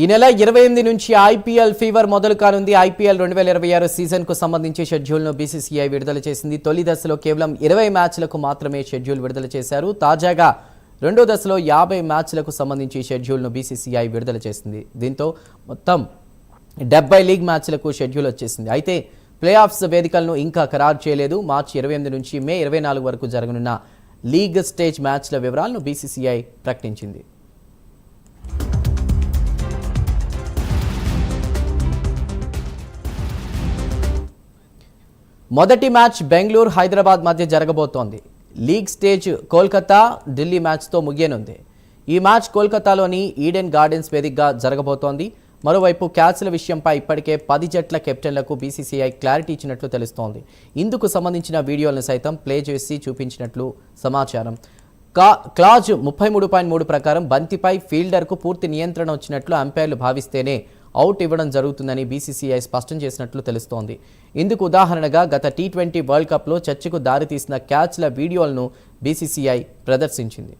ఈ నెల 28 నుంచి ఐపీఎల్ ఫీవర్ మొదలు కానుంది. ఐపీఎల్ 2026 సీజన్కు సంబంధించి షెడ్యూల్ను బీసీసీఐ విడుదల చేసింది. తొలి దశలో కేవలం 20 మ్యాచ్లకు మాత్రమే షెడ్యూల్ విడుదల చేశారు. తాజాగా రెండో దశలో 50 మ్యాచ్లకు సంబంధించి షెడ్యూల్ను బీసీసీఐ విడుదల చేసింది. దీంతో మొత్తం 70 లీగ్ మ్యాచ్లకు షెడ్యూల్ వచ్చేసింది. అయితే ప్లే ఆఫ్స్ వేదికలను ఇంకా ఖరారు చేయలేదు. మార్చి 28 నుంచి మే 24 వరకు జరగనున్న లీగ్ స్టేజ్ మ్యాచ్ల వివరాలను బీసీసీఐ ప్రకటించింది. మొదటి మ్యాచ్ బెంగళూరు హైదరాబాద్ మధ్య జరగబోతోంది. లీగ్ స్టేజ్ కోల్కతా ఢిల్లీ మ్యాచ్తో ముగియనుంది. ఈ మ్యాచ్ కోల్కతాలోని ఈడెన్ గార్డెన్స్ వేదికగా జరగబోతోంది. మరోవైపు క్యాచ్ల విషయంపై ఇప్పటికే 10 జట్ల కెప్టెన్లకు బీసీసీఐ క్లారిటీ ఇచ్చినట్లు తెలుస్తోంది. ఇందుకు సంబంధించిన వీడియోలను సైతం ప్లే చేసి చూపించినట్లు సమాచారం. క్లాజ్ 33.3 ప్రకారం బంతిపై ఫీల్డర్కు పూర్తి నియంత్రణ వచ్చినట్లు అంపైర్లు భావిస్తేనే అవుట్ ఇవ్వడం జరుగుతుందని బీసీసీఐ స్పష్టం చేసినట్లు తెలుస్తోంది. ఇందుకు ఉదాహరణగా గత టీ20 వరల్డ్ కప్లో చర్చకు దారితీసిన క్యాచ్ల వీడియోలను బీసీసీఐ ప్రదర్శించింది.